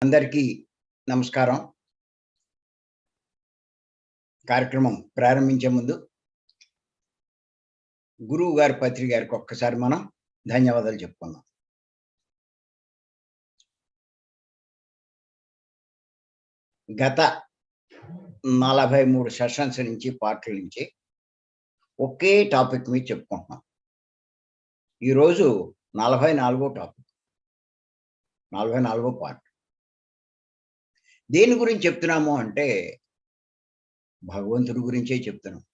అందరికీ నమస్కారం. కార్యక్రమం ప్రారంభించే ముందు గురువు గారి పత్రి గారికి ఒక్కసారి మనం ధన్యవాదాలు చెప్పుకుందాం. గత 43 సెషన్స్ నుంచి పార్ట్‌ల నుంచి ఒకే టాపిక్ మీద చెప్పుకుంటున్నాం. ఈరోజు 44 టాపిక్. 44 పార్ట్. దేని గురించి చెప్తున్నాము అంటే భగవంతుడి గురించే చెప్తున్నాం.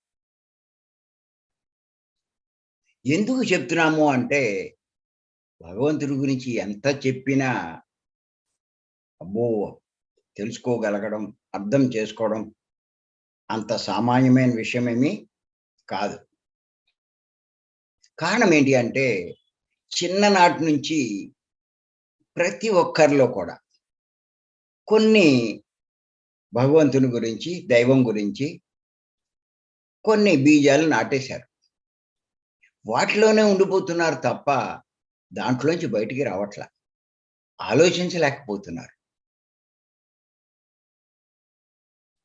ఎందుకు చెప్తున్నాము అంటే భగవంతుడి గురించి ఎంత చెప్పినా అబ్బో! తెలుసుకోగలగడం, అర్థం చేసుకోవడం అంత సామాన్యమైన విషయమేమీ కాదు. కారణం ఏంటి అంటే చిన్ననాటి నుంచి ప్రతి ఒక్కరిలో కూడా కొన్ని భగవంతుని గురించి, దైవం గురించి కొన్ని బీజాలు నాటేశారు. వాటిలోనే ఉండిపోతున్నారు తప్ప దాంట్లోంచి బయటికి రావట్లా. ఆలోచించలేకపోతున్నారు.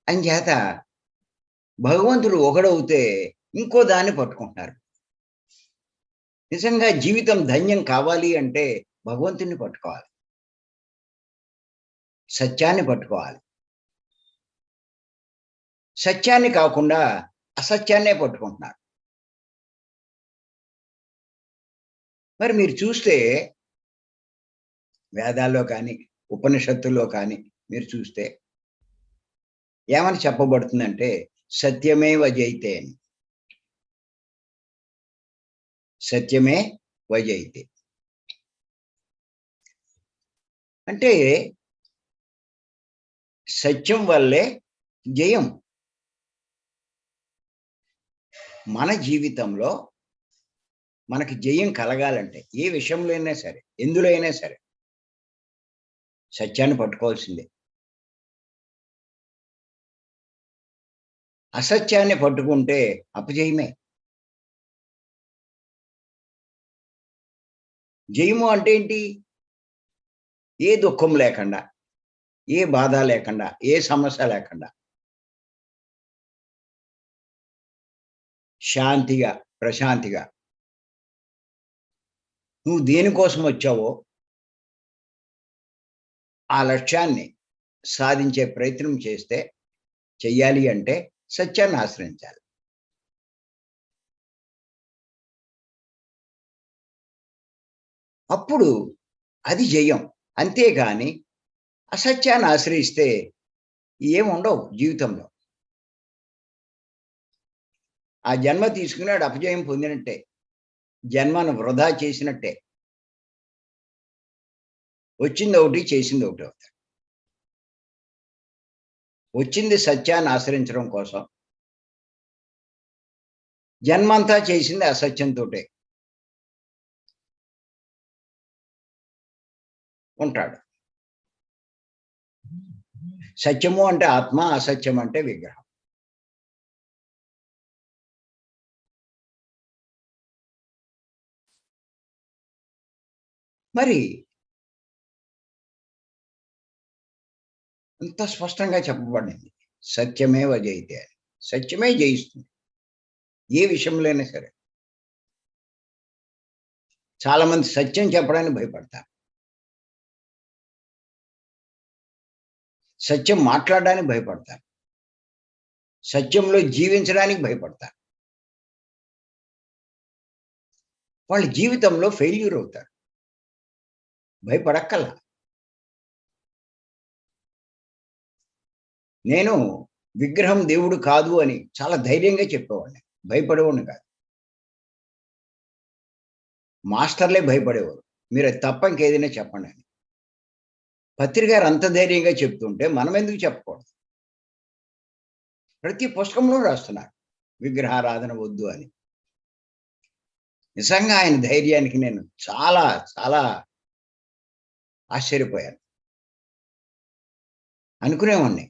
అంచేత భగవంతుడు ఒకడవుతే ఇంకో దాన్ని పట్టుకుంటున్నారు. నిజంగా జీవితం ధన్యం కావాలి అంటే భగవంతుడిని పట్టుకోవాలి. సత్యాన్ని పట్టుకోవాలి. సత్యాన్ని కాకుండా అసత్యాన్నే పట్టుకుంటున్నారు. మరి మీరు చూస్తే వేదాల్లో కానీ, ఉపనిషత్తుల్లో కానీ మీరు చూస్తే ఏమని చెప్పబడుతుందంటే సత్యమేవ జయతే అని. సత్యమే వజయితే. అంటే సత్యం వల్లే జయం. మన జీవితంలో మనకి జయం కలగాలంటే ఏ విషయంలో అయినా సరే, ఎందులో అయినా సరే సత్యాన్ని పట్టుకోవాల్సిందే. అసత్యాన్ని పట్టుకుంటే అపజయమే. జయము అంటే ఏంటి? ఏ దుఃఖం లేకుండా, ఏ బాధ లేకుండా, ఏ సమస్య లేకుండా శాంతిగా, ప్రశాంతిగా నువ్వు దేనికోసం వచ్చావో ఆ లక్ష్యాన్ని సాధించే ప్రయత్నం చెయ్యాలి అంటే సత్యాన్ని ఆశ్రయించాలి. అప్పుడు అది జయం. అంతేగాని అసత్యాన్ని ఆశ్రయిస్తే ఏముండవు జీవితంలో. ఆ జన్మ తీసుకున్నాడు అపజయం పొందినట్టే. జన్మను వృధా చేసినట్టే. వచ్చిందొకటి, చేసిందొకటి అవుతాడు. వచ్చింది సత్యాన్ని ఆశ్రయించడం కోసం. జన్మంతా చేసింది అసత్యంతోటే. ఉంటాడు. సత్యము అంటే ఆత్మ, అసత్యం అంటే విగ్రహం. మరి అంత స్పష్టంగా చెప్పబడింది. సత్యమేవ జయతే అని. సత్యమే జయిస్తుంది. ఏ విషయంలో అయినా సరే. చాలామంది సత్యం చెప్పడానికి భయపడతారు. సత్యం మాట్లాడడానికి భయపడతారు. సత్యంలో జీవించడానికి భయపడతారు. వాళ్ళ జీవితంలో ఫెయిల్యూర్ అవుతారు. భయపడక్కర్లా. నేను విగ్రహం దేవుడు కాదు అని చాలా ధైర్యంగా చెప్పేవాడిని. భయపడేవాడిని కాదు. మాస్టర్‌లే భయపడేవారు. మీరది తప్ప ఇంకేదైనా చెప్పండి అని. పత్రి గారు అంత ధైర్యంగా చెప్తుంటే మనమెందుకు చెప్పకూడదు? ప్రతి పుస్తకంలో రాస్తున్నారు. విగ్రహారాధన వద్దు అని. నిజంగా ఆయన ధైర్యానికి నేను చాలా, చాలా ఆశ్చర్యపోయాను. అనుకునేవాడిని.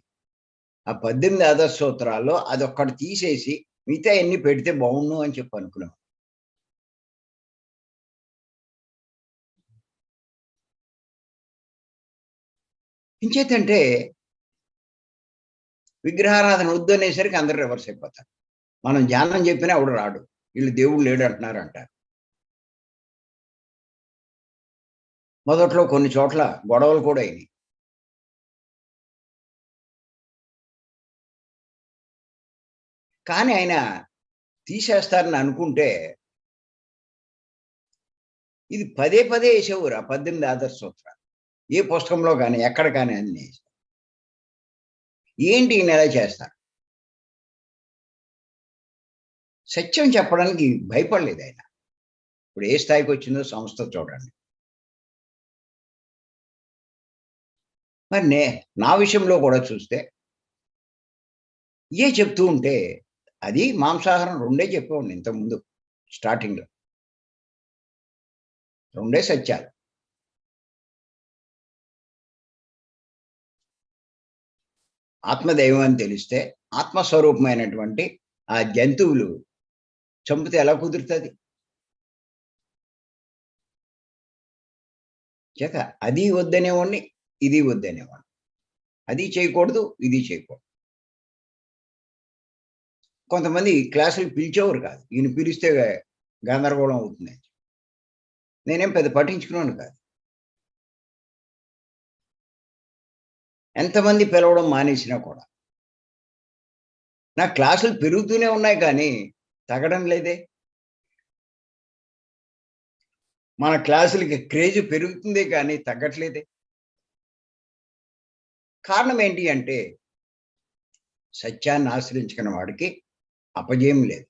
ఆ 18 ఆదర్శ సూత్రాల్లో అదొక్కటి తీసేసి మిగతాయన్నీ పెడితే బావుండు అని చెప్పి అనుకునేవాడిని. ఇంచేతంటే విగ్రహారాధన వద్దనేసరికి అందరూ రివర్స్ అయిపోతారు. మనం ధ్యానం చెప్పినా ఎవడు రాడు. వీళ్ళు దేవుడు లేడు అంటున్నారు అంటారు. మొదట్లో కొన్ని చోట్ల గొడవలు కూడా అయినాయి. కానీ ఆయన తీసేస్తారని అనుకుంటే, ఇది పదే పదే ఏసేవారు ఆ 18 ఆదర్శ సూత్రాలు. ఏ పుస్తకంలో గాని, ఎక్కడ కానీ అన్ని. ఏంటి ఈయన ఇలా చేస్తారు? సత్యం చెప్పడానికి భయపడలేదాయన. ఇప్పుడు ఏ స్థాయికొచ్చిందో సంస్థ చూడండి. మరి నా విషయంలో కూడా చూస్తే, ఇయ్యే చెప్తూ ఉంటే, అది మాంసాహారం రెండే చెప్పేవాడిని ఇంతకుముందు స్టార్టింగ్‌లో. రెండే సత్యాలు. ఆత్మదైవం అని తెలిస్తే, ఆత్మస్వరూపమైనటువంటి ఆ జంతువులు చంపితే ఎలా కుదురుతది? చేత అది వద్దనేవాడిని, ఇది వద్దనేవాడిని. అది చేయకూడదు, ఇది చేయకూడదు. కొంతమంది క్లాసులు పిలిచేవారు కాదు. ఈయన పిలిస్తే గందరగోళం అవుతుందని. నేనేం పెద్ద పట్టించుకునేవాడిని కాదు. ఎంతమంది పిలవడం మానేసినా కూడా. నా క్లాసులు పెరుగుతూనే ఉన్నాయి కానీ, తగ్గడం లేదే. మన క్లాసులకి క్రేజ్ పెరుగుతుందే కానీ తగ్గట్లేదే. కారణం ఏంటి అంటే, సత్యాన్ని ఆశ్రయించుకున్న వాడికి అపజయం లేదు.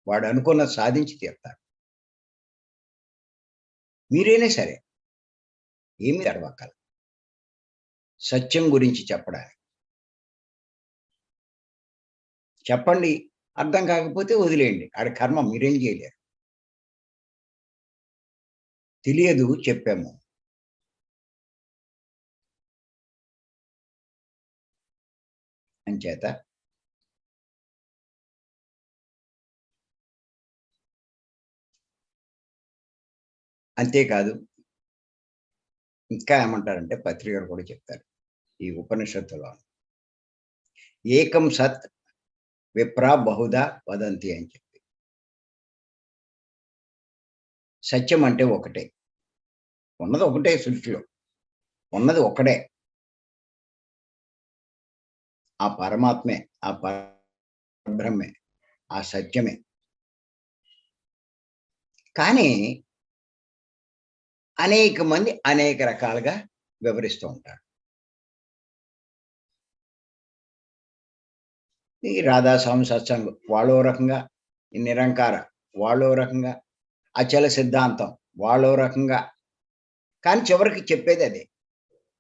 వాడు అనుకున్నది సాధించి తీరుతాడు. మీరైనా సరే, ఏమి అడవక్కల. సత్యం గురించి చెప్పడానికి. చెప్పండి. అర్థం కాకపోతే వదిలేయండి. ఆడి కర్మ మీరేం చేయలేరు. తెలియదు చెప్పాము. అంచేత అంతేకాదు, ఇంకా ఏమంటారంటే పత్రికలు కూడా చెప్తారు. ఈ ఉపనిషత్తులో ఏకం సత్ విప్రా బహుధా వదంతి అని చెప్పి. సత్యం అంటే ఒకటే. ఉన్నది ఒకటే సృష్టిలో. ఉన్నది ఒక్కడే. ఆ పరమాత్మే, ఆ పరబ్రహ్మే, ఆ సత్యమే. కానీ అనేక మంది అనేక రకాలుగా వివరిస్తూ ఉంటారు. ఈ రాధాస్వామి సత్సంగ్ వాళ్ళో రకంగా, ఈ నిరంకార వాళ్ళో రకంగా, అచల సిద్ధాంతం వాళ్ళో రకంగా. కానీ చివరికి చెప్పేది అదే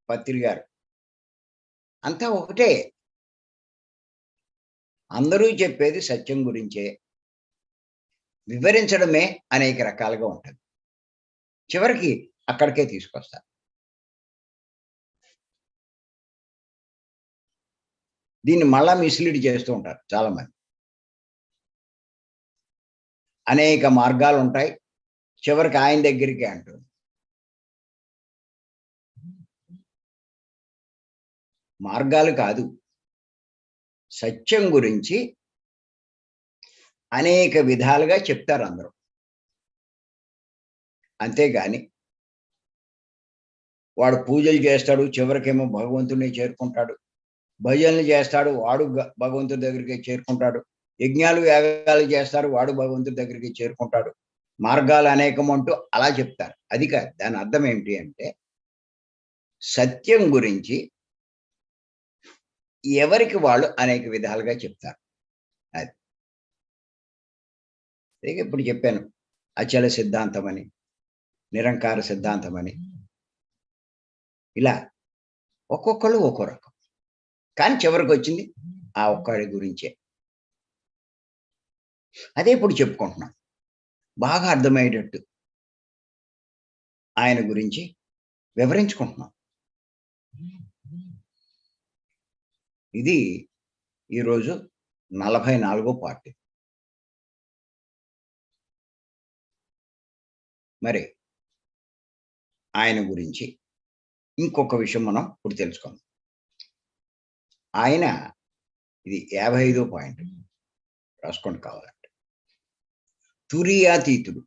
పత్రి గారు. అంతా ఒకటే. అందరూ చెప్పేది సత్యం గురించే. వివరించడమే అనేక రకాలుగా ఉంటది. చివరికి అక్కడికే తీసుకొస్తారు. దీన్ని మళ్ళా మిస్‌లీడ్ చేస్తూ ఉంటారు చాలామంది. అనేక మార్గాలుంటాయి. చివరికి ఆయన దగ్గరికే అంటుంది. మార్గాలు కాదు. సత్యం గురించి అనేక విధాలుగా చెప్తారందరూ. అంతేగాని వాడు పూజలు చేస్తాడు, చివరికేమో భగవంతుడిని చేరుకుంటాడు. భజనలు చేస్తాడు, వాడు భగవంతుడి దగ్గరికే చేరుకుంటాడు. యజ్ఞాలు, యాగాలు చేస్తారు, వాడు భగవంతుడి దగ్గరికి చేరుకుంటాడు. మార్గాలు అనేకం అంటూ అలా చెప్తారు. అది కాదు. దాని అర్థం ఏమిటి అంటే, సత్యం గురించి ఎవరికి వాళ్ళు అనేక విధాలుగా చెప్తారు. అది. ఇక ఇప్పుడు చెప్పాను. అచల సిద్ధాంతమని, నిరంకార సిద్ధాంతమని. ఇలా ఒక్కొక్కళ్ళు ఒక్కో రకం. కానీ చివరికొచ్చింది ఆ ఒక్కడి గురించే. అదే ఇప్పుడు చెప్పుకుంటున్నాం. బాగా అర్థమయ్యేటట్టు ఆయన గురించి వివరించుకుంటున్నాం. ఇది ఈరోజు 44 పార్ట్. మరి ఆయన గురించి ఇంకొక విషయం మనం ఇప్పుడు తెలుసుకుందాం. ఆయన ఇది 55 పాయింట్ రాసుకోండి కావాలంటే. తురీయాతీతుడు.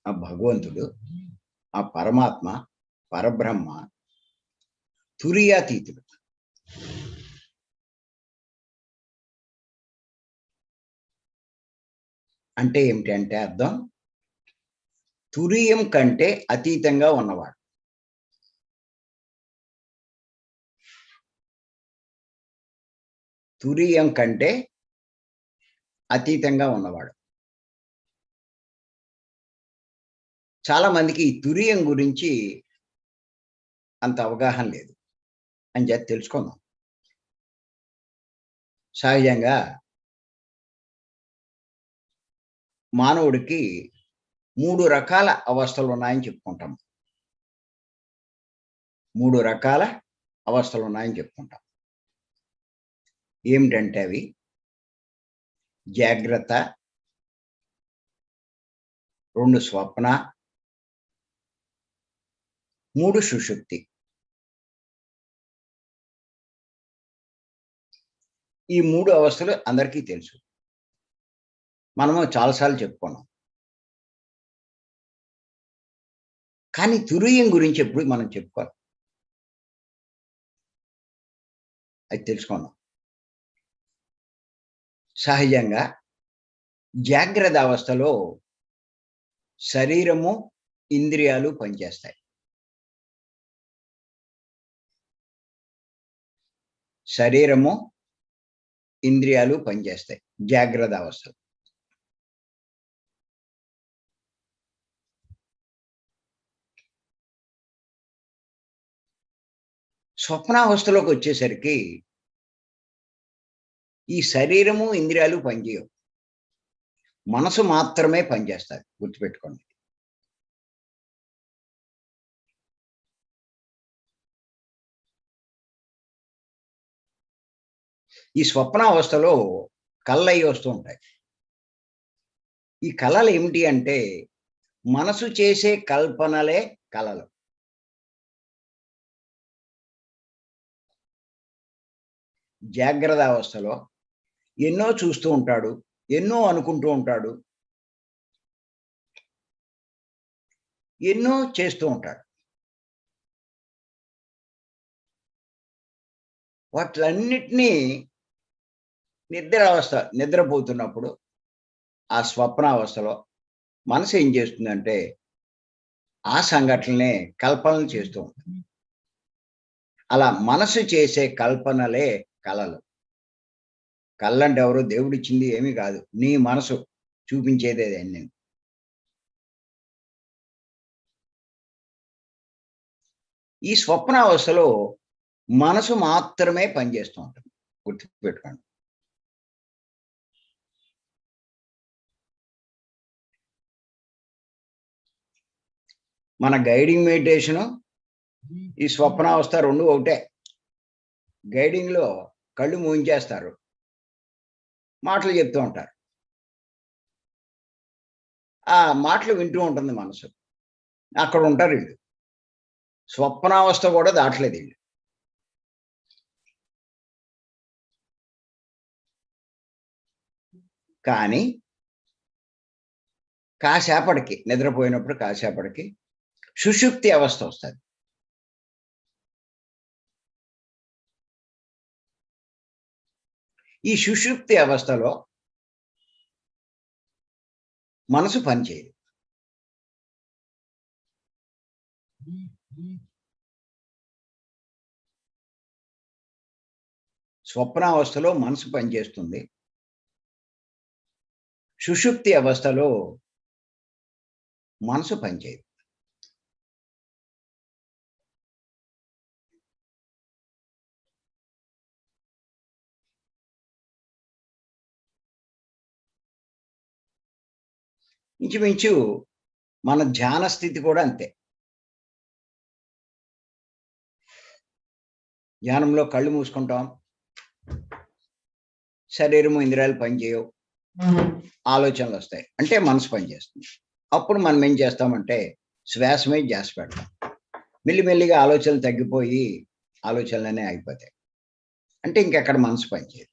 ఆ భగవంతుడు, ఆ పరమాత్మ, పరబ్రహ్మ తురీయాతీతుడు. అంటే ఏమిటంటే అర్థం, తురియం కంటే అతీతంగా ఉన్నవాడు. తురియం కంటే అతీతంగా ఉన్నవాడు. చాలా మందికి ఈ తురియం గురించి అంత అవగాహన లేదు. అంచేత తెలుసుకుందాం. సహజంగా మానవుడికి 3 రకాల అవస్థలున్నాయని చెప్పుకుంటాం. 3 రకాల అవస్థలున్నాయని చెప్పుకుంటాం. ఏమిటంటే అవి జాగ్రత్త, 2 స్వప్న, 3 సుషుప్తి. ఈ 3 అవస్థలు అందరికీ తెలుసు. మనము చాలా సార్లు చెప్పుకున్నాం. కానీ తురీయం గురించి ఎప్పుడు మనం చెప్పుకోవాలి. అది తెలుసుకుందాం. సహజంగా జాగ్రత్త అవస్థలో శరీరము, ఇంద్రియాలు పనిచేస్తాయి. శరీరము, ఇంద్రియాలు పనిచేస్తాయి జాగ్రత్త అవస్థలో. స్వప్నావస్థలోకి వచ్చేసరికి ఈ శరీరము, ఇంద్రియాలు పనిచేయవు. మనసు మాత్రమే పనిచేస్తుంది. గుర్తుపెట్టుకోండి. ఈ స్వప్నావస్థలో కళ్ళయి వస్తూ ఉంటాయి. ఈ కళలు ఏమిటి అంటే మనసు చేసే కల్పనలే కళలు. జాగ్రత్త అవస్థలో ఎన్నో చూస్తూ ఉంటాడు, ఎన్నో అనుకుంటూ ఉంటాడు, ఎన్నో చేస్తూ ఉంటాడు. వాటిలన్నిటినీ నిద్రపోతున్నప్పుడు ఆ స్వప్నావస్థలో మనసు ఏం చేస్తుందంటే ఆ సంఘటనలే కల్పనలు చేస్తూ ఉంటుంది. అలా మనసు చేసే కల్పనలే కలలు. కళ్ళంటే ఎవరో దేవుడిచ్చింది ఏమీ కాదు. నీ మనసు చూపించేదే అన్నీ. ఈ స్వప్నావస్థలో మనసు మాత్రమే పనిచేస్తూ ఉంటుంది. గుర్తుపెట్టుకోండి. మన గైడింగ్ మెడిటేషను, ఈ స్వప్నావస్థ 2 ఒకటే. గైడింగ్‌లో కళ్ళు మూయించేస్తారు. మాటలు చెప్తూ ఉంటారు. ఆ మాటలు వింటూ ఉంటుంది మనసు. అక్కడ ఉంటారు ఈళ్ళు. స్వప్నావస్థ కూడా దాటలేదు ఈళ్ళు. కానీ కాసేపటికి నిద్రపోయినప్పుడు కాసేపటికి సుషుప్తి అవస్థ వస్తది. ఈ సుషుప్తి అవస్థలో మనసు పనిచేయదు. స్వప్నావస్థలో మనసు పనిచేస్తుంది. సుషుప్తి అవస్థలో మనసు పనిచేయదు. ఇంచుమించు మన ధ్యాన స్థితి కూడా అంతే. ధ్యానంలో కళ్ళు మూసుకుంటాం. శరీరము, ఇంద్రియాలు పనిచేయవు. ఆలోచనలు వస్తాయి, అంటే మనసు పనిచేస్తుంది. అప్పుడు మనం ఏం చేస్తామంటే శ్వాస మీద ధ్యాస పెడతాం. మెల్లిమెల్లిగా ఆలోచనలు తగ్గిపోయి ఆలోచనలనే ఆగిపోతాయి. అంటే ఇంకెక్కడ మనసు పనిచేయదు.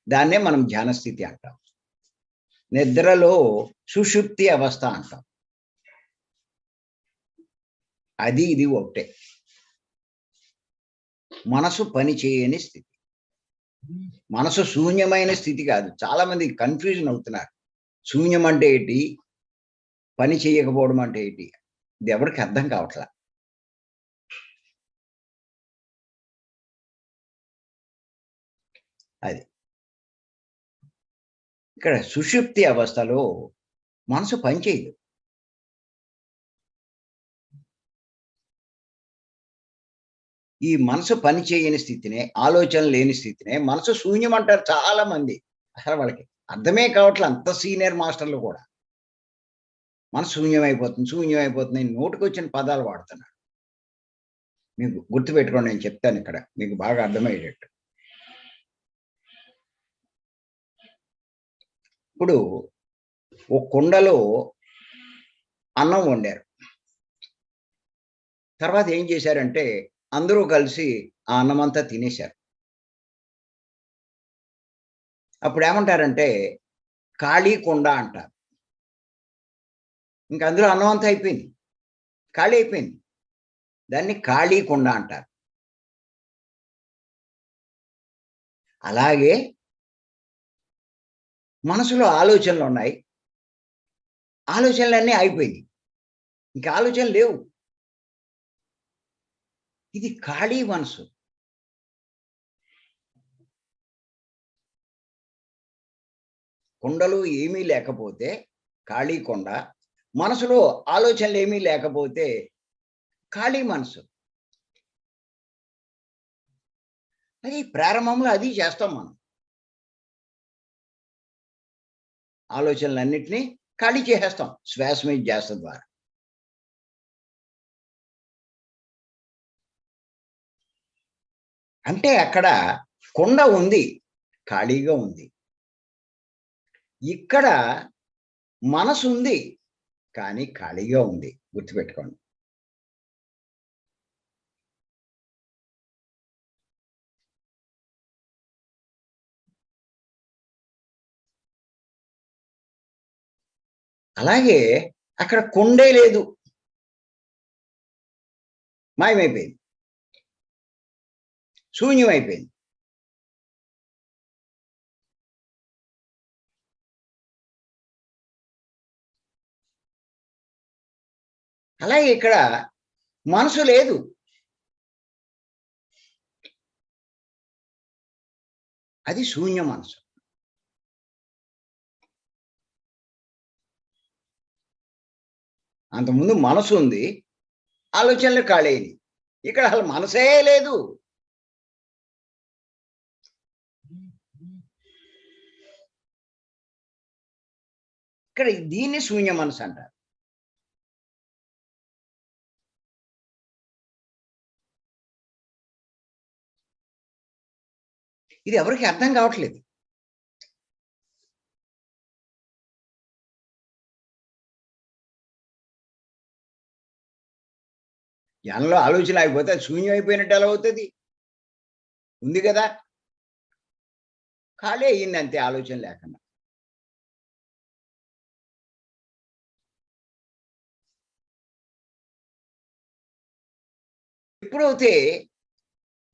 దాన్నే మనం ధ్యాన స్థితి అంటాం. నిద్రలో సుషుప్తి అవస్థ అంటాం. అది ఇది ఒకటే. మనసు పని చేయని స్థితి, మనసు శూన్యమైన స్థితి కాదు. చాలా మంది కన్ఫ్యూజన్ అవుతున్నారు. శూన్యం అంటే ఏంటి, పని చేయకపోవడం అంటే ఏంటి, ఇది ఎవరికి అర్థం కావట్లా. అది ఇక్కడ సుషుప్తి అవస్థలో మనసు పనిచేయదు. ఈ మనసు పని చేయని స్థితినే, ఆలోచన లేని స్థితినే మనసు శూన్యం అంటారు చాలా మంది. అసలు వాళ్ళకి అర్థమే కావట్లే, అంత సీనియర్ మాస్టర్లు కూడా. మనసు శూన్యం అయిపోతుంది, శూన్యం అయిపోతుంది, నోటికొచ్చిన పదాలు వాడుతున్నారు. మీకు గుర్తుపెట్టుకోండి, నేను చెప్తాను ఇక్కడ మీకు బాగా అర్థమయ్యేటట్టు. ఇప్పుడు ఒక కుండలో అన్నం వండారు. తర్వాత ఏం చేశారంటే అందరూ కలిసి ఆ అన్నం అంతా తినేశారు. అప్పుడు ఏమంటారంటే ఖాళీ కుండ అంటారు. ఇంక అందులో అన్నం అంతా అయిపోయింది, ఖాళీ అయిపోయింది. దాన్ని ఖాళీ కుండ అంటారు. అలాగే మనసులో ఆలోచనలు ఉన్నాయి, ఆలోచనలన్నీ ఆగిపోయింది, ఇంకా ఆలోచనలు లేవు. ఇది ఖాళీ మనసు. కుండలో ఏమీ లేకపోతే ఖాళీ కుండ, మనసులో ఆలోచనలు ఏమీ లేకపోతే ఖాళీ మనసు. అది ప్రారంభంలో అది చేస్తాం మనం. ఆలోచనలన్నింటినీ ఖాళీ చేసేస్తాం శ్వాస మీద ధ్యాస ద్వారా. అంటే అక్కడ కుండ ఉంది, ఖాళీగా ఉంది. ఇక్కడ మనసు ఉంది, కానీ ఖాళీగా ఉంది. గుర్తుపెట్టుకోండి. అలాగే అక్కడ కుండే లేదు, మాయమైపోయింది, శూన్యమైపోయింది. అలాగే ఇక్కడ మనసు లేదు, అది శూన్య మనసు. అంతకుముందు మనసు ఉంది, ఆలోచనలు ఖాళీ. ఇక్కడ అసలు మనసే లేదు. ఇక్కడ దీన్ని శూన్య మనసు అంటారు. ఇది ఎవరికి అర్థం కావట్లేదు. జ్ఞానంలో ఆలోచన అయిపోతే అది శూన్యం అయిపోయినట్టు ఎలా అవుతుంది? ఉంది కదా, ఖాళీ అయ్యింది అంతే, ఆలోచన లేకుండా. ఎప్పుడైతే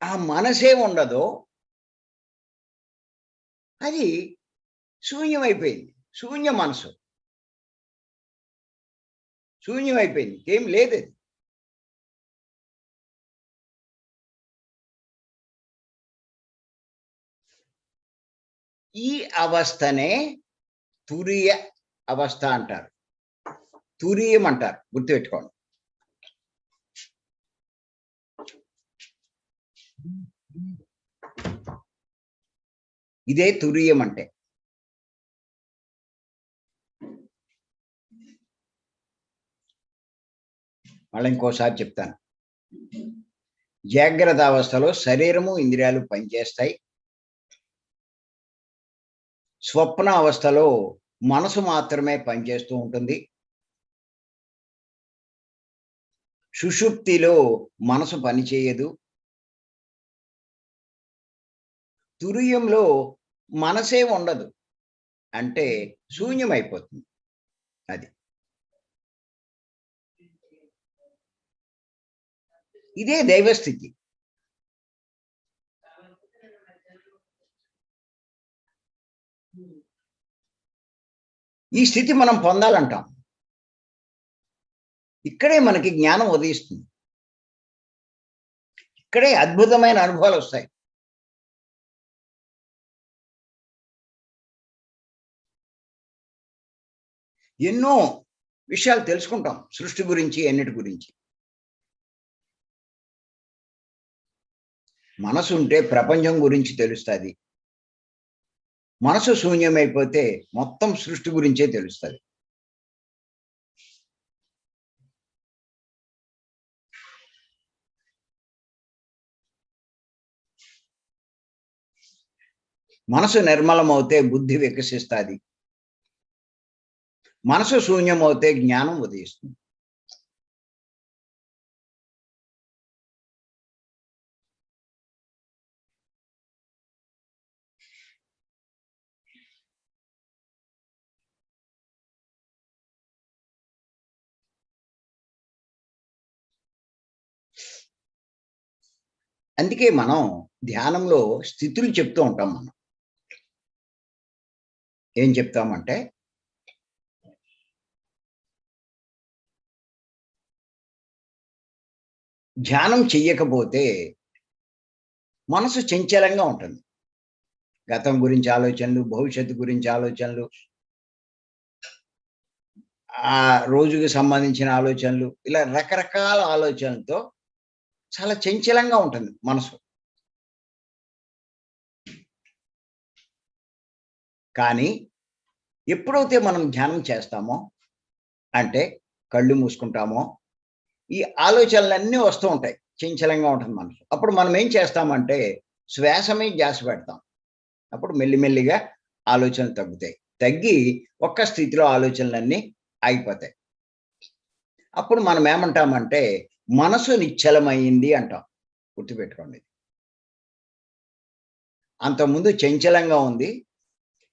ఆ మనసే ఉండదో అది శూన్యమైపోయింది, శూన్య మనసు. శూన్యమైపోయింది, ఏం లేదు అది. ఈ అవస్థనే తురియ అవస్థ అంటారు, తురియం అంటారు. గుర్తుపెట్టుకోండి. ఇదే తురియం అంటే. మళ్ళీ ఇంకోసారి చెప్తాను. జాగ్రత్త అవస్థలో శరీరము ఇంద్రియాలు పనిచేస్తాయి. స్వప్న అవస్థలో మనసు మాత్రమే పనిచేస్తూ ఉంటుంది. సుషుప్తిలో మనసు పనిచేయదు. తురియంలో మనసే ఉండదు. అంటే శూన్యమైపోతుంది. అది. ఇదే దైవస్థితి. ఈ స్థితి మనం పొందాలంటాం. ఇక్కడే మనకి జ్ఞానం ఉదయిస్తుంది. ఇక్కడే అద్భుతమైన అనుభవాలొస్తాయి. ఎన్నో విషయాలు తెలుసుకుంటాం సృష్టి గురించి, అన్నిటి గురించి. మనసుంటే ప్రపంచం గురించి తెలుస్తది. మనసు శూన్యమైపోతే మొత్తం సృష్టి గురించే తెలుస్తది. మనసు నిర్మలమవుతే బుద్ధి వికసిస్తది. మనసు శూన్యమవుతే జ్ఞానం ఉదయిస్తుంది. అందుకే మనం ధ్యానంలో స్థితులు చెప్తూ ఉంటాం మనం. ఏం చెప్తామంటే ధ్యానం చెయ్యకపోతే మనసు చంచలంగా ఉంటుంది. గతం గురించి ఆలోచనలు, భవిష్యత్తు గురించి ఆలోచనలు, ఆ రోజుకి సంబంధించిన ఆలోచనలు, ఇలా రకరకాల ఆలోచనలతో చాలా చంచలంగా ఉంటుంది మనసు. కానీ ఎప్పుడైతే మనం ధ్యానం చేస్తామో, అంటే కళ్ళు మూసుకుంటామో, ఈ ఆలోచనలన్నీ వస్తూ ఉంటాయి. చంచలంగా ఉంటుంది మనసు. అప్పుడు మనం ఏం చేస్తామంటే శ్వాస మీద ధ్యాస పెడతాం. అప్పుడు మెల్లిమెల్లిగా ఆలోచనలు తగ్గుతాయి. తగ్గి ఒక్క స్థితిలో ఆలోచనలన్నీ ఆగిపోతాయి. అప్పుడు మనం ఏమంటామంటే మనసు నిశ్చలమైంది అంటాం. గుర్తుపెట్టుకోండి. అంతకుముందు చంచలంగా ఉంది.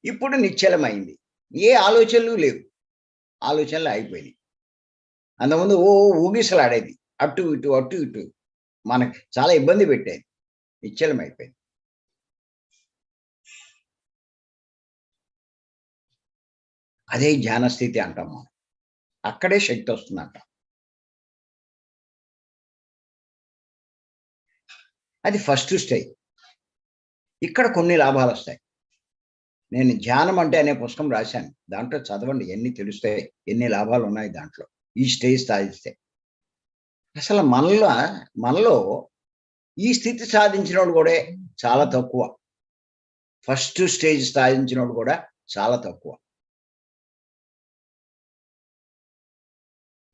ఇప్పుడు నిశ్చలమైంది. ఏ ఆలోచనలు లేవు. ఆలోచనలు ఆగిపోయినాయి. అంతకుముందు ఊగిసలాడేది. అటు ఇటు, అటు ఇటు. మనకి చాలా ఇబ్బంది పెట్టేది. నిశ్చలమైపోయింది. అదే ధ్యాన స్థితి అంటాం మనం. అక్కడే శక్తి వస్తుందంట. అది ఫస్ట్ స్టేజ్. ఇక్కడ కొన్ని లాభాలొస్తాయి. నేను 'ధ్యానం అంటే' అనే పుస్తకం రాశాను. దాంట్లో చదవండి ఎన్ని తెలుస్తాయి. ఎన్ని లాభాలున్నాయి దాంట్లో. ఈ స్టేజ్ సాధిస్తే. అసలు మనలో ఈ స్థితి సాధించినోడు గూడా చాలా తక్కువ. ఫస్ట్ స్టేజ్ సాధించినోడు కూడా చాలా తక్కువ.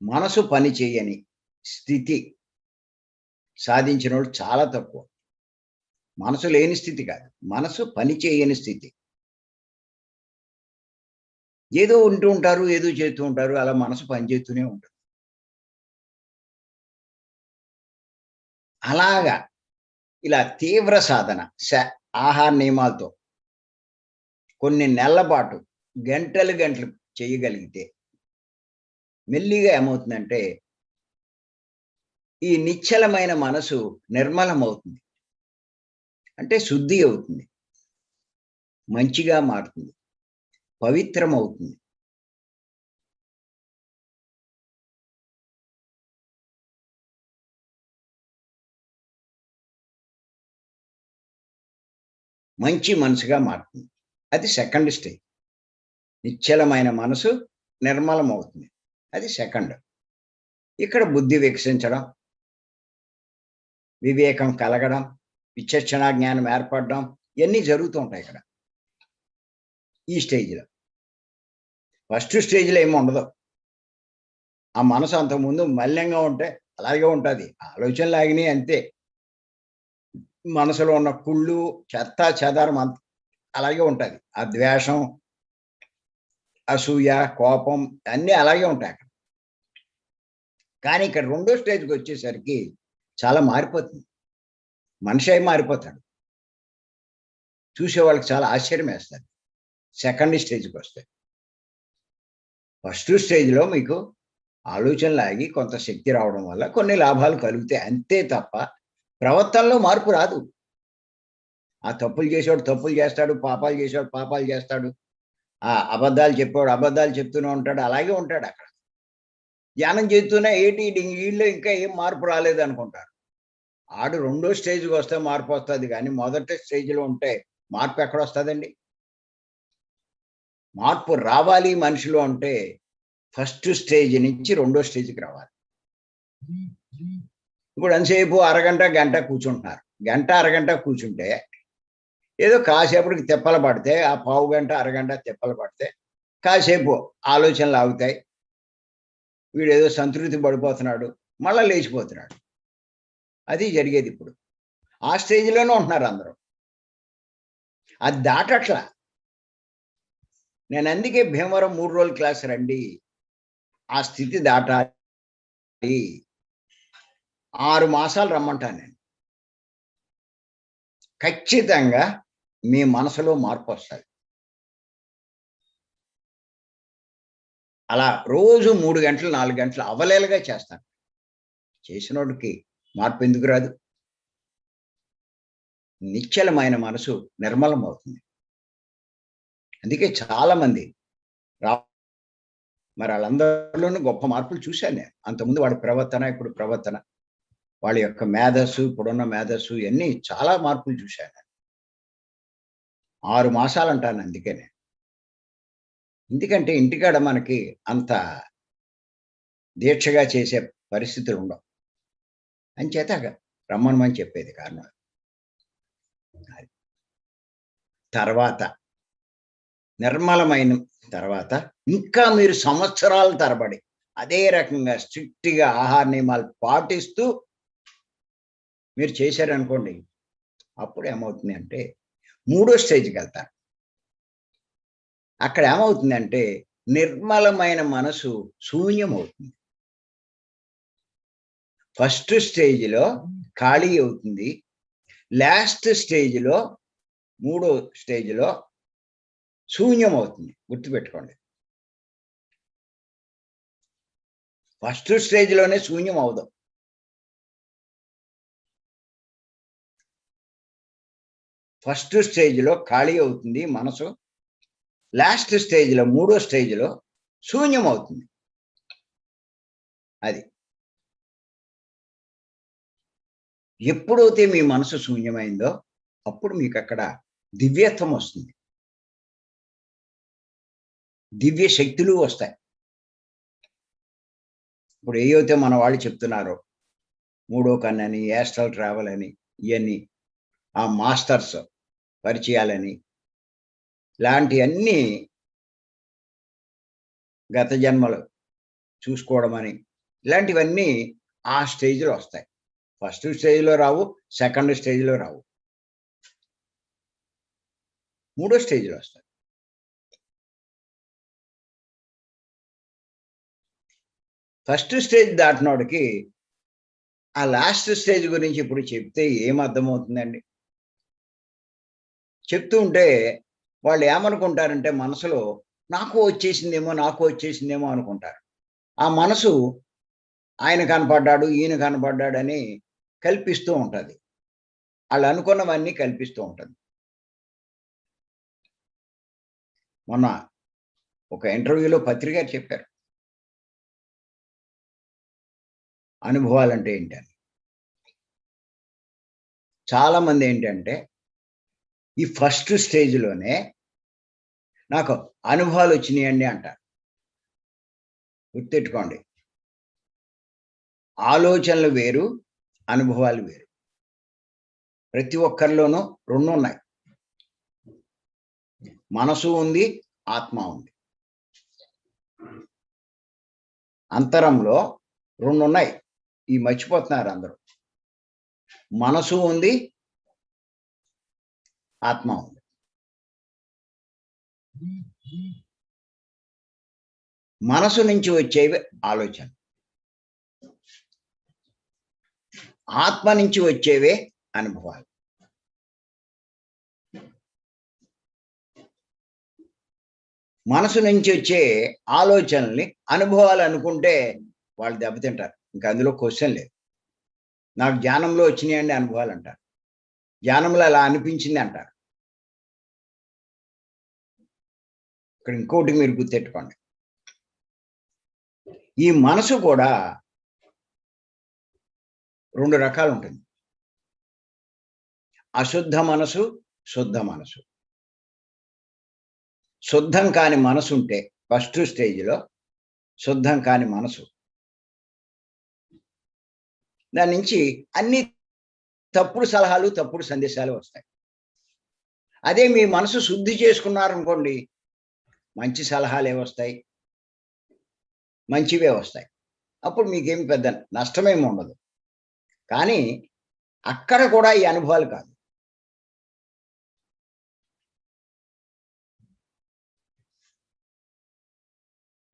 మనసు పని చేయని స్థితి సాధించినోడు చాలా తక్కువ. మనసు లేని స్థితి కాదు. మనసు పని చేయని స్థితి. ఏదో ఉంటూ ఉంటారు, ఏదో చేస్తూ ఉంటారు. అలా మనసు పనిచేస్తూనే ఉంటుంది. అలాగా ఇలా తీవ్ర సాధన ఆహార నియమాలతో కొన్ని నెలల పాటు గంటలు గంటలు చేయగలిగితే మెల్లిగా ఏమవుతుందంటే ఈ నిశ్చలమైన మనసు నిర్మలమవుతుంది. అంటే శుద్ధి అవుతుంది. మంచిగా మారుతుంది. పవిత్రమవుతుంది. మంచి మనసుగా మారుతుంది. అది సెకండ్ స్టేజ్. నిశ్చలమైన మనసు నిర్మలమవుతుంది. అది సెకండ్. ఇక్కడ బుద్ధి వికసించడం, వివేకం కలగడం, విచక్షణ జ్ఞానం ఏర్పడడం ఇవన్నీ జరుగుతూ ఉంటాయి ఇక్కడ. ఈ స్టేజ్‌లో. ఫస్ట్ స్టేజ్‌లో ఏమి ఉండదు. ఆ మనసు అంతకుముందు మలినంగా ఉంటే అలాగే ఉంటది. ఆలోచనలు ఆగినాయి అంతే. మనసులో ఉన్న కుళ్ళు, చెత్త చెదారం అలాగే ఉంటుంది. ఆ ద్వేషం, అసూయ, కోపం అన్నీ అలాగే ఉంటాయి అక్కడ. కానీ ఇక్కడ రెండో స్టేజ్‌కి వచ్చేసరికి చాలా మారిపోతుంది. మనిషే మారిపోతాడు. చూసేవాళ్ళకి చాలా ఆశ్చర్యం వేస్తది. సెకండ్ స్టేజ్‌కొస్తే. ఫస్ట్ స్టేజ్‌లో మీకు ఆలోచనలాగి కొంత శక్తి రావడం వల్ల కొన్ని లాభాలు కలుగుతాయి. అంతే తప్ప ప్రవర్తనలో మార్పు రాదు. ఆ తప్పులు చేసేవాడు తప్పులు చేస్తాడు. పాపాలు చేసేవాడు పాపాలు చేస్తాడు. అబద్ధాలు చెప్పేవాడు అబద్ధాలు చెప్తూనే ఉంటాడు. అలాగే ఉంటాడక్కడ. ధ్యానం చేస్తూనే ఏటి ఈళ్ళో ఇంకా ఏం మార్పు రాలేదనుకుంటారు. ఆడు రెండో స్టేజ్‌కొస్తే మార్పొస్తది గానీ, మొదటి స్టేజ్‌లో ఉంటే మార్పు ఎక్కడొస్తదండి? మార్పు రావాలి మనిషిలో అంటే ఫస్ట్ స్టేజ్ నుంచి రెండో స్టేజ్‌కి రావాలి. ఇప్పుడు ఎంతసేపు అరగంట, గంట కూర్చుంటున్నారు. గంట, అరగంట కూర్చుంటే ఏదో కాసేపటికి తిప్పలు పడితే, ఆ పావుగంట, అరగంట తిప్పలు పడితే కాసేపు ఆలోచనలు ఆగుతాయి. వీడేదో సంతృప్తి పడిపోతున్నాడు. మళ్ళా లేచిపోతున్నాడు. అది జరిగేదిప్పుడు. ఆ స్టేజ్‌లోనే ఉంటున్నారు అందరూ. అది దాటట్లా. నేనందుకే భీమవరం 3 రోజుల క్లాస్ రండి. ఆ స్థితి దాటాలి. 6 మాసాలు రమ్మంటాను నేను. ఖచ్చితంగా మీ మనసులో మార్పొస్తది. అలా రోజు 3 గంటలు, 4 గంటలు అవలీలగా చేస్తాను. చేసినోడికి మార్పెందుకు రాదు? నిశ్చలమైన మనసు నిర్మలమవుతుంది. అందుకే చాలామంది రా మరి ఆళ్ళందరిలోనూ గొప్ప మార్పులు చూశాను నేను. అంతకుముందు వాడి ప్రవర్తన, ఇప్పుడు ప్రవర్తన. వాళ్ళ యొక్క మేధస్సు, ఇప్పుడున్న మేధస్సు ఇయన్నీ చాలా మార్పులు చూశాను నేను. 6 మాసాలంటాను అందుకే నేను. ఎందుకంటే ఇంటికాడ మనకి అంత దీక్షగా చేసే పరిస్థితులుండవు. అంచేత రమ్మనమని చెప్పేది కారణం. అది. తర్వాత నిర్మలమైన తర్వాత ఇంకా మీరు సంవత్సరాల తరబడి అదే రకంగా స్ట్రిక్ట్‌గా ఆహార నియమాలు పాటిస్తూ మీరు చేశారనుకోండి, అప్పుడు ఏమవుతుంది అంటే మూడో స్టేజ్‌కెళ్తారు. అక్కడ ఏమవుతుందంటే నిర్మలమైన మనసు శూన్యమవుతుంది. ఫస్ట్ స్టేజ్‌లో ఖాళీ అవుతుంది. లాస్ట్ స్టేజ్‌లో మూడో స్టేజ్‌లో శూన్యమవుతుంది. గుర్తుపెట్టుకోండి. ఫస్ట్ స్టేజ్‌లోనే శూన్యం అవ్వదు. ఫస్ట్ స్టేజ్‌లో ఖాళీ అవుతుంది మనసు. లాస్ట్ స్టేజ్‌లో మూడో స్టేజ్‌లో శూన్యమవుతుంది. అది. ఎప్పుడైతే మీ మనసు శూన్యమైందో అప్పుడు మీకక్కడ దివ్యత్వం వస్తుంది. దివ్య శక్తులు వస్తాయి. ఇప్పుడు ఏయైతే మన వాళ్ళు చెప్తున్నారో మూడో కన్నని, యాస్ట్రల్ ట్రావెల్ అని ఇయన్నీ ఆ మాస్టర్స్ పరిచయాలని ఇలాంటియన్నీ గత జన్మలు చూసుకోవడమని ఇలాంటివన్నీ ఆ స్టేజ్‌లో వస్తాయి. ఫస్ట్ స్టేజ్‌లో రావు. సెకండ్ స్టేజ్‌లో రావు. మూడో స్టేజ్‌లో వస్తాయి. ఫస్ట్ స్టేజ్ దాటినోడికి ఆ లాస్ట్ స్టేజ్ గురించి ఇప్పుడు చెప్తే ఏం అర్థమవుతుందండి? చెప్తూ ఉంటే వాళ్ళు ఏమనుకుంటారంటే మనసులో నాకు వచ్చేసిందేమో అనుకుంటారు. ఆ మనసు ఆయన కనపడ్డాడు, ఈయన కనపడ్డాడని కల్పిస్తూ ఉంటది. ఆళ్ళనుకున్నవన్నీ కల్పిస్తూ ఉంటది. మొన్న ఒక ఇంటర్వ్యూలో పత్రి గారు చెప్పారు. అనుభవాలంటే ఏంటని. చాలామంది ఏంటంటే ఈ ఫస్ట్ స్టేజ్‌లోనే నాకు అనుభవాలొచ్చినియండి అంటారు. గుర్తెట్టుకోండి. ఆలోచనలు వేరు, అనుభవాలు వేరు. ప్రతి ఒక్కరిలోనూ 2 ఉన్నాయి. మనసు ఉంది, ఆత్మ ఉంది. అంతరంలో 2 ఉన్నాయి. ఇయి మర్చిపోతున్నారు అందరూ. మనసు ఉంది, ఆత్మ ఉంది. మనసు నుంచి వచ్చేవి ఆలోచన, ఆత్మ నుంచి వచ్చేవే అనుభవాలు. మనసు నుంచి వచ్చే ఆలోచనల్ని అనుభవాలు అనుకుంటే వాళ్ళు దెబ్బతింటారు. ఇంకా అందులో క్వశ్చన్ లేదు. నాకు ధ్యానంలో వచ్చినాయండి అనుభవాలు అంటారు, ధ్యానంలో అలా అనిపించింది అంటారు. ఇక్కడ ఇంకోటి మీరు గుర్తెట్టుకోండి, ఈ మనసు కూడా 2 రకాలు ఉంటుంది. అశుద్ధ మనసు, శుద్ధ మనసు. శుద్ధం కాని మనసు ఉంటే ఫస్ట్ స్టేజ్లో శుద్ధం కాని మనసు, దాని నుంచి అన్ని తప్పుడు సలహాలు, తప్పుడు సందేశాలు వస్తాయి. అదే మీ మనసు శుద్ధి చేసుకున్నారనుకోండి, మంచి సలహాలే వస్తాయి, మంచివే వస్తాయి. అప్పుడు మీకేమి పెద్ద నష్టమేమి ఉండదు. కానీ అక్కడ కూడా ఈ అనుభవాలు కాదు.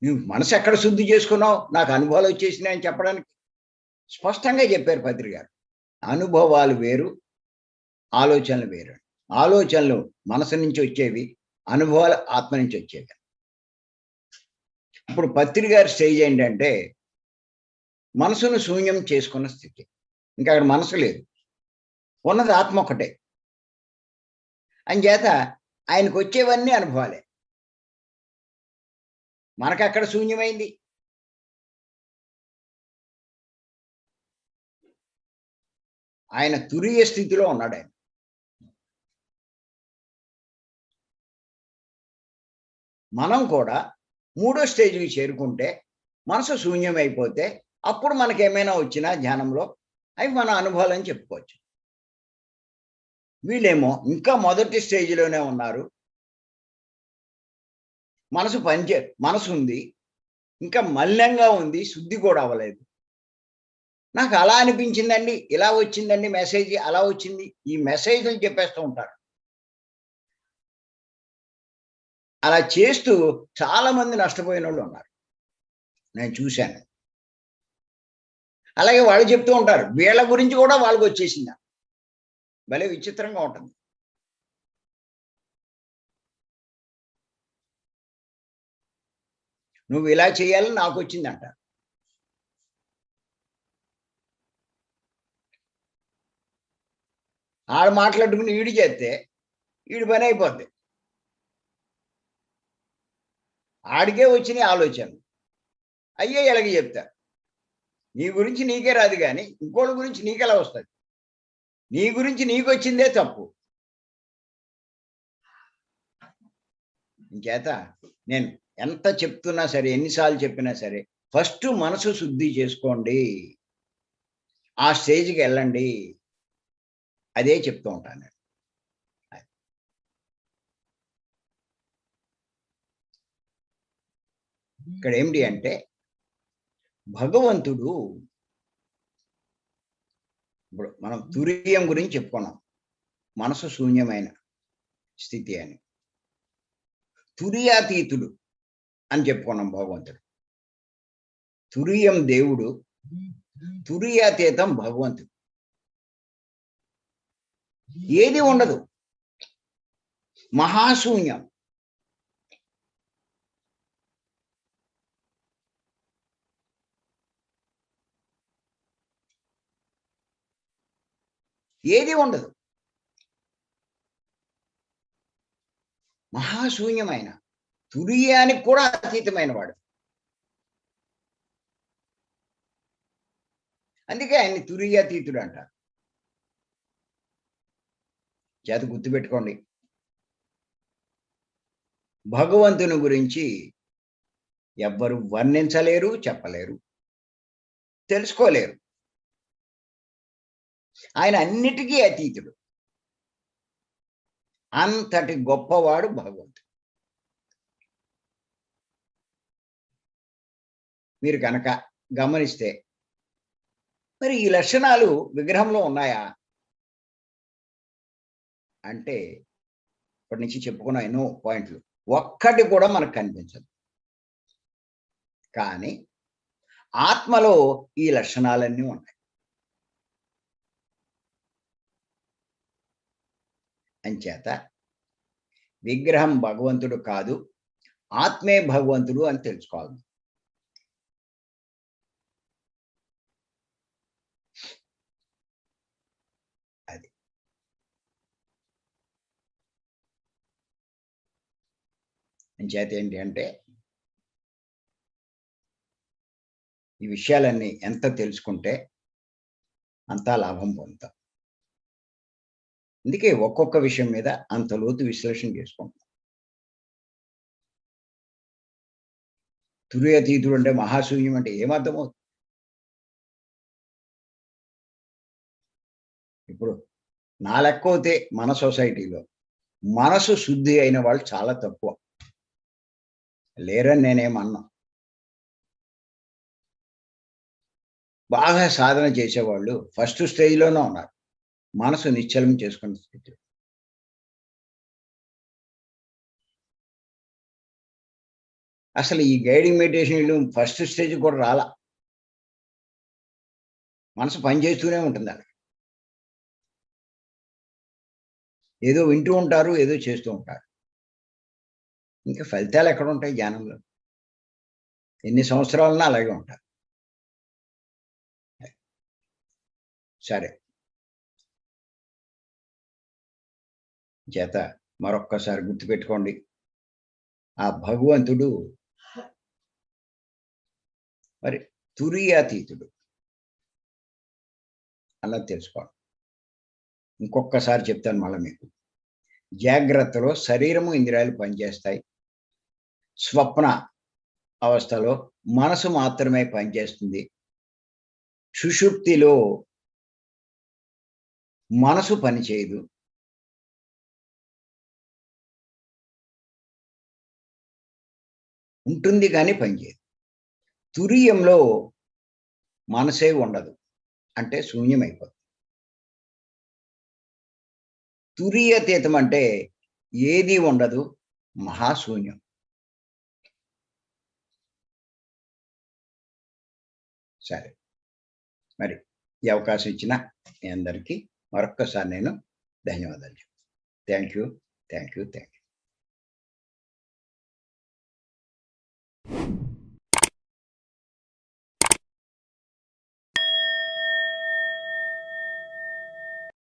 నువ్వు మనసు ఎక్కడ శుద్ధి చేసుకున్నావు, నాకు అనుభవాలు వచ్చేసినాయి అని చెప్పడానికి స్పష్టంగా చెప్పారు పత్రి గారు. అనుభవాలు వేరు, ఆలోచనలు వేరు. ఆలోచనలు మనసు నుంచి వచ్చేవి, అనుభవాలు ఆత్మ నుంచి వచ్చేవి. ఇప్పుడు పత్రి గారి స్టేజ్ ఏంటంటే మనసును శూన్యం చేసుకున్న స్థితి. ఇంకా అక్కడ మనసు లేదు, ఉన్నది ఆత్మ ఒకటే. అంచేత ఆయనకు వచ్చేవన్నీ అనుభవాలే. మనకక్కడ శూన్యమైంది. ఆయన తురీయ స్థితిలో ఉన్నాడు. ఆయన మనం కూడా 3వ స్టేజ్కి చేరుకుంటే, మనసు శూన్యమైపోతే అప్పుడు మనకేమైనా వచ్చినా ధ్యానంలో అవి మన అనుభవాలని చెప్పుకోవచ్చు. వీళ్ళేమో ఇంకా మొదటి స్టేజ్లోనే ఉన్నారు. మనసు ఉంది, ఇంకా మలినంగా ఉంది, శుద్ధి కూడా అవ్వలేదు. నాకు అలా అనిపించిందండి, ఇలా వచ్చిందండి మెసేజ్, అలా వచ్చింది, ఈ మెసేజ్లు చెప్పేస్తూ ఉంటారు. అలా చేస్తూ చాలా మంది నష్టపోయిన వాళ్ళు ఉన్నారు, నేను చూశాను. అలాగే వాళ్ళు చెప్తూ ఉంటారు, వీళ్ళ గురించి కూడా వాళ్ళకి వచ్చేసిందా. భలే విచిత్రంగా ఉంటుంది. నువ్వు ఇలా చేయాలని నాకు వచ్చిందంట. ఆడు మాట్లాడుకుని ఈడు చేస్తే ఈడు పని అయిపోద్ది. ఆడికే వచ్చిన ఆలోచనలు అయ్యే ఎలాగ చెప్తారు. నీ గురించి నీకే రాదు, కానీ ఇంకోళ్ళ గురించి నీకెలా వస్తుంది? నీ గురించి నీకు వచ్చిందే తప్పు. ఇంచేత నేను ఎంత చెప్తున్నా సరే, ఎన్నిసార్లు చెప్పినా సరే, ఫస్ట్ మనసు శుద్ధి చేసుకోండి, ఆ స్టేజ్కి వెళ్ళండి, అదే చెప్తూ ఉంటాను నేను. ఇక్కడ ఏమిటి అంటే, భగవంతుడు ఇప్పుడు మనం తురీయం గురించి చెప్పుకున్నాం, మనసు శూన్యమైన స్థితి అని. తురియాతీతుడు అని చెప్పుకున్నాం భగవంతుడు. తురీయం దేవుడు, తురియాతీతం భగవంతుడు. ఏది ఉండదు, మహాశూన్యం. ఏది ఉండదు, మహాశూన్యమైన, తురీయానికి కూడా అతీతమైన వాడు. అందుకే ఆయన్ని తురీయాతీతుడు అంటారు. చేత గుర్తుపెట్టుకోండి, భగవంతుని గురించి ఎవ్వరు వర్ణించలేరు, చెప్పలేరు, తెలుసుకోలేరు. ఆయన అన్నిటికీ అతీతుడు. అంతటి గొప్పవాడు భగవంతుడు. మీరు కనుక గమనిస్తే, మరి ఈ లక్షణాలు విగ్రహంలో ఉన్నాయా అంటే, ఇప్పటి నుంచి చెప్పుకున్న ఎన్నో పాయింట్లు ఒక్కటి కూడా మనకు కనిపించదు. కానీ ఆత్మలో ఈ లక్షణాలన్నీ ఉన్నాయి. అంచేత విగ్రహం భగవంతుడు కాదు, ఆత్మే భగవంతుడు అని తెలుసుకోవాలి. అది. అంచేత ఏంటి అంటే ఈ విషయాలన్నీ ఎంత తెలుసుకుంటే అంతా లాభం పొందుతాం. అందుకే ఒక్కొక్క విషయం మీద అంత లోతు విశ్లేషణ చేసుకుంటాం. తుర్యతీతుడు అంటే మహాశూన్యం అంటే ఏమర్థమవుతుంది? ఇప్పుడు నా లెక్కవుతే మన సొసైటీలో మనసు శుద్ధి అయిన వాళ్ళు చాలా తక్కువ. లేరని నేనేమన్నా. బాగా సాధన చేసేవాళ్ళు ఫస్ట్ స్టేజ్‌లోనే ఉన్నారు. మనసు నిశ్చలం చేసుకున్న స్థితి. అసలు ఈ గైడింగ్ మెడిటేషన్ ఈళ్ళు ఫస్ట్ స్టేజ్‌కి కూడా రాలా. మనసు పని చేస్తూనే ఉంటుంది ఆళ్ళకి. ఏదో వింటూ ఉంటారు, ఏదో చేస్తూ ఉంటారు. ఇంకా ఫలితాలు ఎక్కడుంటాయి ధ్యానంలో? ఎన్ని సంవత్సరాలున్నా అలాగే ఉంటారు. సరే. చేత మరొక్కసారి గుర్తుపెట్టుకోండి. ఆ భగవంతుడు మరి తురీయాతీతుడు అన్నది తెలుసుకోవాలి. ఇంకొక్కసారి చెప్తాను మళ్ళా మీకు. జాగ్రత్తలో శరీరము, ఇంద్రియాలు పనిచేస్తాయి. స్వప్న అవస్థలో మనసు మాత్రమే పనిచేస్తుంది. సుషుప్తిలో మనసు పనిచేయదు. ఉంటుంది కానీ పనిచేయదు. తురీయంలో మనసే ఉండదు. అంటే శూన్యమైపోతుంది. తురీయాతీతం అంటే ఏది ఉండదు. మహాశూన్యం. సరే. మరి ఈ అవకాశం ఇచ్చిన మీ అందరికీ మరొక్కసారి నేను ధన్యవాదాలు చెప్తున్నాను. Thank you. Thank you. Thank you.